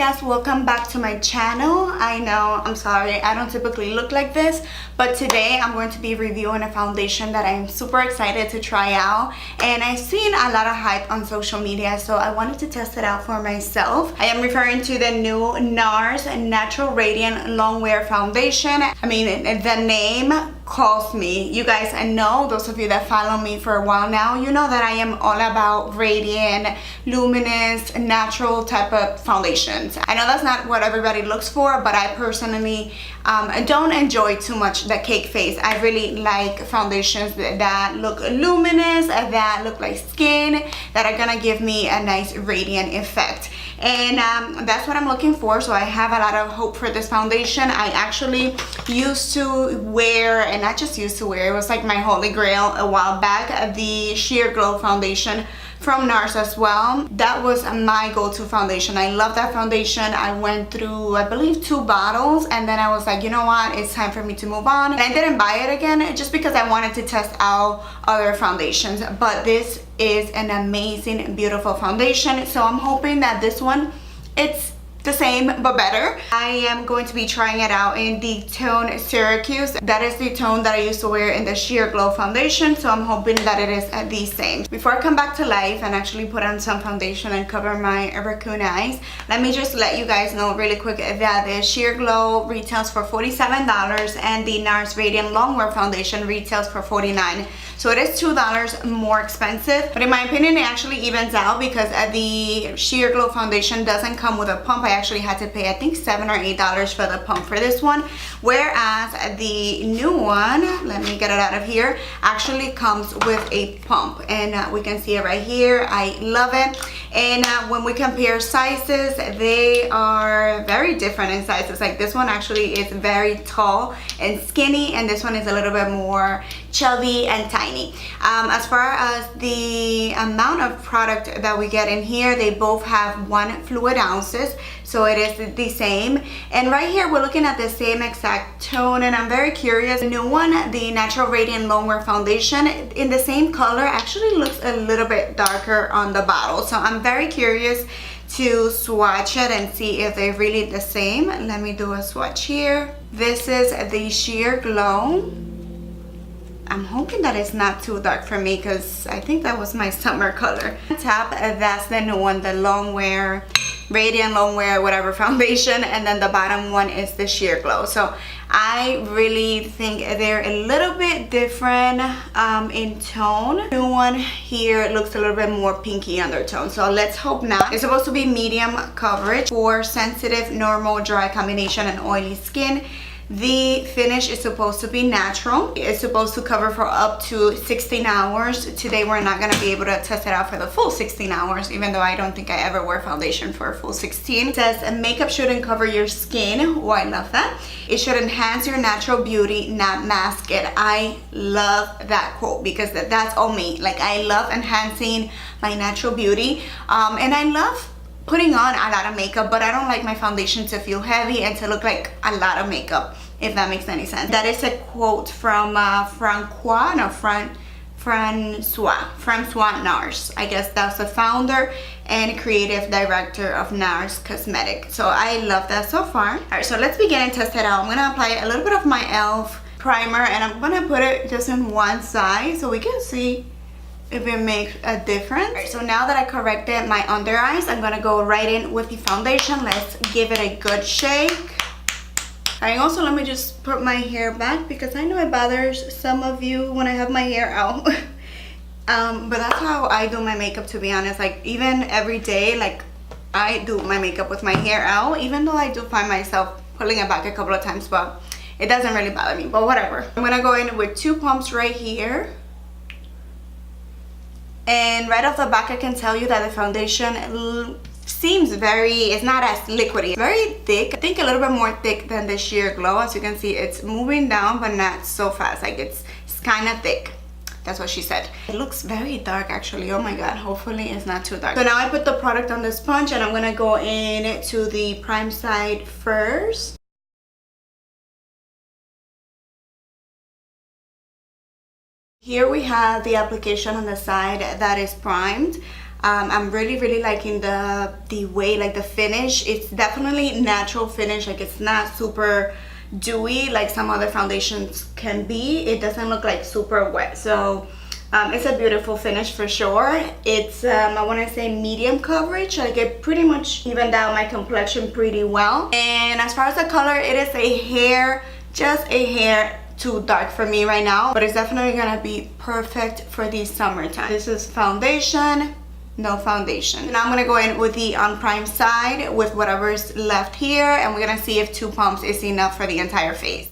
guys, welcome back to my channel. I know, I'm sorry, I don't typically look like this, but today I'm going to be reviewing a foundation that I'm super excited to try out, and I've seen a lot of hype on social media, so I wanted to test it out for myself. I am referring to the new Nars Natural Radiant Longwear foundation. I mean, the name calls me. You guys, I know, those of you that follow me for a while now, you know that I am all about radiant, luminous, natural type of foundations. I know that's not what everybody looks for, but I personally don't enjoy too much the cake face. I really like foundations that look luminous, that look like skin, that are gonna give me a nice radiant effect. And that's what I'm looking for, so I have a lot of hope for this foundation. I actually used to wear, and not just used to wear, it was like my holy grail a while back, the Sheer Glow foundation from Nars as well. That was my go-to foundation. I love that foundation. I went through, I believe, 2 bottles, and then I was like, you know what, it's time for me to move on. And I didn't buy it again just because I wanted to test out other foundations, but this is an amazing, beautiful foundation, so I'm hoping that this one, it's the same but better. I am going to be trying it out in the tone Syracuse. That is the tone that I used to wear in the Sheer Glow foundation, so I'm hoping that it is the same. Before I come back to life and actually put on some foundation and cover my raccoon eyes, let me just let you guys know really quick that the Sheer Glow retails for $47 and the Nars Radiant Longwear foundation retails for $49. So it is $2 more expensive, but in my opinion it actually evens out because the Sheer Glow foundation doesn't come with a pump. I actually had to pay, I think, $7 or $8 for the pump for this one, whereas the new one, let me get it out of here, actually comes with a pump, and we can see it right here. I love it. And when we compare sizes, they are very different in sizes. Like this one actually is very tall and skinny, and this one is a little bit more chubby and tiny. As far as the amount of product that we get in here, they both have 1 fluid ounces, so it is the same. And right here we're looking at the same exact tone, and I'm very curious. The new one, the Natural Radiant Longwear foundation, in the same color, actually looks a little bit darker on the bottle, so I'm very curious to swatch it and see if they're really the same. Let me do a swatch here. This is the Sheer Glow. I'm hoping that it's not too dark for me because I think that was my summer color. Top, that's the new one, the Longwear, Radiant Longwear, whatever foundation, and then the bottom one is the Sheer Glow. So I really think they're a little bit different in tone. The new one here looks a little bit more pinky undertone, so let's hope not. It's supposed to be medium coverage for sensitive, normal, dry combination, and oily skin. The finish is supposed to be natural. It's supposed to cover for up to 16 hours. Today we're not going to be able to test it out for the full 16 hours, even though I don't think I ever wear foundation for a full 16. It says makeup shouldn't cover your skin. Oh, I love that. It should enhance your natural beauty, not mask it. I love that quote because that's all me. Like, I love enhancing my natural beauty, and I love putting on a lot of makeup, but I don't like my foundation to feel heavy and to look like a lot of makeup, if that makes any sense. That is a quote from Francois Nars. I guess that's the founder and creative director of Nars Cosmetics. So I love that so far. Alright, so let's begin and test it out. I'm gonna apply a little bit of my e.l.f. primer, and I'm gonna put it just in one side so we can see if it makes a difference. Right, so now that I corrected my under eyes, I'm gonna go right in with the foundation. Let's give it a good shake. And also, let me just put my hair back because I know it bothers some of you when I have my hair out. But that's how I do my makeup, to be honest. Like, even every day, like, I do my makeup with my hair out, even though I do find myself pulling it back a couple of times, but it doesn't really bother me, but whatever. I'm gonna go in with 2 pumps right here. And right off the back, I can tell you that the foundation seems it's not as liquidy, very thick. I think a little bit more thick than the Sheer Glow. As you can see, it's moving down, but not so fast. Like, it's kind of thick. That's what she said. It looks very dark, actually. Oh my god, hopefully it's not too dark. So now I put the product on the sponge, and I'm gonna go in to the prime side first. Here we have the application on the side that is primed. I'm really liking the way, like the finish. It's definitely natural finish, like it's not super dewy like some other foundations can be. It doesn't look like super wet, so it's a beautiful finish for sure. It's I want to say medium coverage, like it pretty much evened out my complexion pretty well. And as far as the color, it is a hair, just a hair too dark for me right now, but it's definitely gonna be perfect for the summertime. This is foundation, no foundation. Now I'm gonna go in with the unprimed side with whatever's left here, and we're gonna see if 2 pumps is enough for the entire face.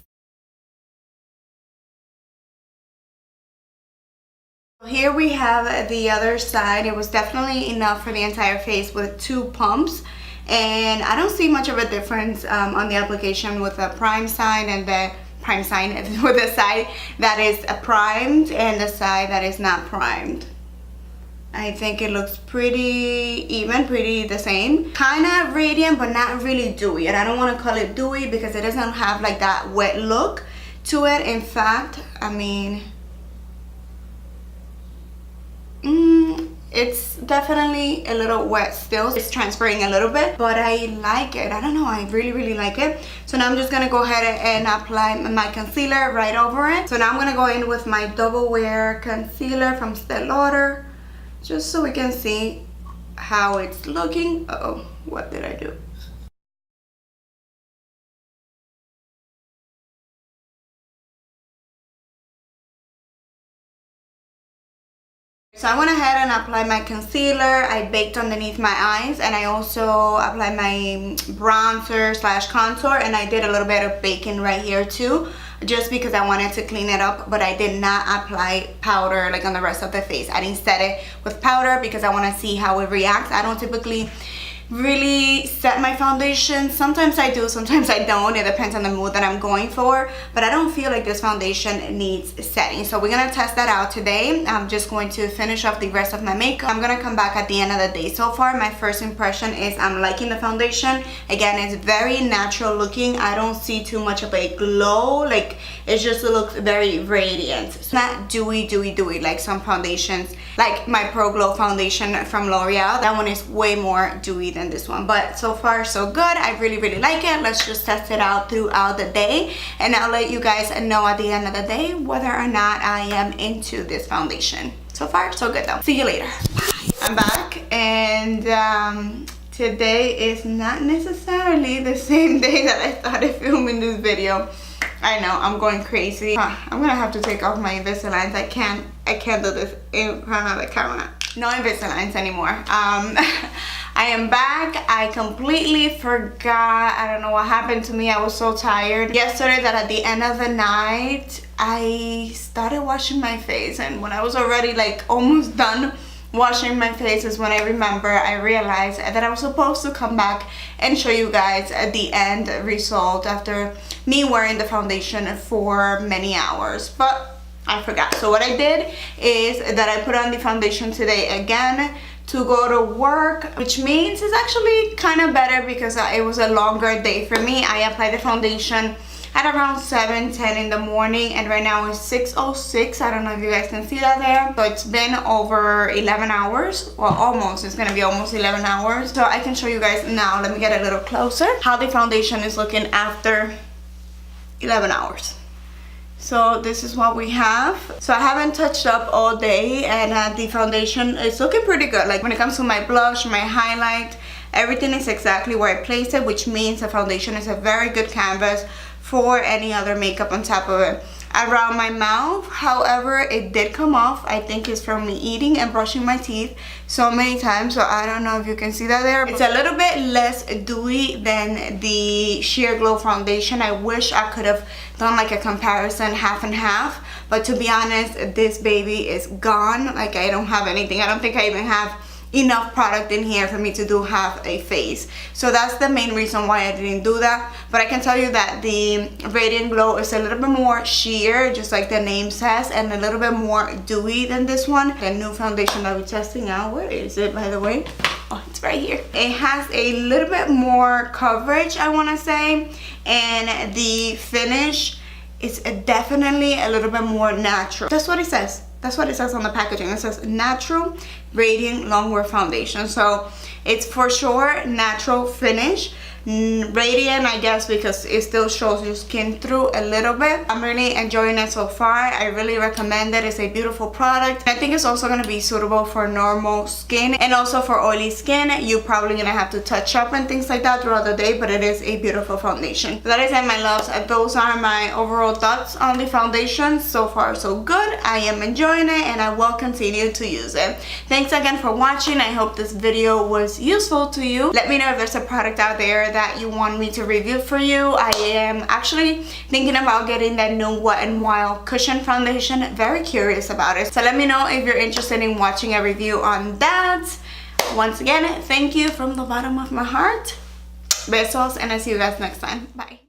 Here we have the other side. It was definitely enough for the entire face with 2 pumps, and I don't see much of a difference on the application with the prime side and the prime side with the side that is primed and the side that is not primed. I think it looks pretty even, pretty the same. Kind of radiant, but not really dewy. And I don't want to call it dewy because it doesn't have like that wet look to it. In fact, I mean, it's definitely a little wet still. It's transferring a little bit, but I like it. I don't know, I really like it. So now I'm just gonna go ahead and apply my concealer right over it. So now I'm gonna go in with my double wear concealer from Estée Lauder, just so we can see how it's looking. Uh-oh, what did I do? So I went ahead and applied my concealer. I baked underneath my eyes, and I also applied my bronzer slash contour, and I did a little bit of baking right here too, just because I wanted to clean it up. But I did not apply powder like on the rest of the face. I didn't set it with powder because I want to see how it reacts. I don't typically really set my foundation. Sometimes I do, sometimes I don't. It depends on the mood that I'm going for, but I don't feel like this foundation needs setting. So we're gonna test that out today. I'm just going to finish off the rest of my makeup. I'm gonna come back at the end of the day. So far, my first impression is I'm liking the foundation. Again, it's very natural looking. I don't see too much of a glow. Like, it just looks very radiant. It's not dewy like some foundations, like my Pro Glow foundation from L'Oreal. That one is way more dewy than this one, but so far so good. I really like it. Let's just test it out throughout the day, and I'll let you guys know at the end of the day whether or not I am into this foundation. So far so good though. See you later. Bye. I'm back, and today is not necessarily the same day that I started filming this video. I know, I'm going crazy. I'm gonna have to take off my Invisaligns. I can't do this in front of the camera. No Invisaligns anymore. I am back. I completely forgot. I don't know what happened to me. I was so tired yesterday that at the end of the night, I started washing my face. And when I was already like almost done washing my face is when I realized that I was supposed to come back and show you guys the end result after me wearing the foundation for many hours. But I forgot. So what I did is that I put on the foundation today again to go to work, which means it's actually kind of better because it was a longer day for me. I applied the foundation at around 7:10 in the morning, and right now it's 6:06. I don't know if you guys can see that there. So it's been over 11 hours, well, almost. It's gonna be almost 11 hours. So I can show you guys now. Let me get a little closer how the foundation is looking after 11 hours. So this is what we have. So I haven't touched up all day, and the foundation is looking pretty good. Like when it comes to my blush, my highlight, everything is exactly where I placed it, which means the foundation is a very good canvas for any other makeup on top of it. Around my mouth, however, it did come off. I think it's from me eating and brushing my teeth so many times, so I don't know if you can see that there. It's a little bit less dewy than the Sheer Glow foundation. I wish I could have done like a comparison half and half, but to be honest, this baby is gone. Like, I don't have anything. I don't think I even have enough product in here for me to do half a face. So that's the main reason why I didn't do that. But I can tell you that the Radiant Glow is a little bit more sheer, just like the name says, and a little bit more dewy than this one. The new foundation that we're testing out, where is it, by the way? Oh, it's right here. It has a little bit more coverage, I want to say, and the finish is definitely a little bit more natural. That's what it says. That's what it says on the packaging. It says Natural Radiant Longwear Foundation. So it's for sure natural finish. Radiant, I guess, because it still shows your skin through a little bit. I'm really enjoying it so far. I really recommend it. It's a beautiful product. I think it's also going to be suitable for normal skin and also for oily skin. You're probably going to have to touch up and things like that throughout the day, but it is a beautiful foundation. So that is it, my loves. Those are my overall thoughts on the foundation. So far so good. I am enjoying it and I will continue to use it. Thanks again for watching. I hope this video was useful to you. Let me know if there's a product out there that you want me to review for you. I am actually thinking about getting that new Wet n Wild cushion foundation. Very curious about it. So let me know if you're interested in watching a review on that. Once again, thank you from the bottom of my heart. Besos, and I'll see you guys next time. Bye.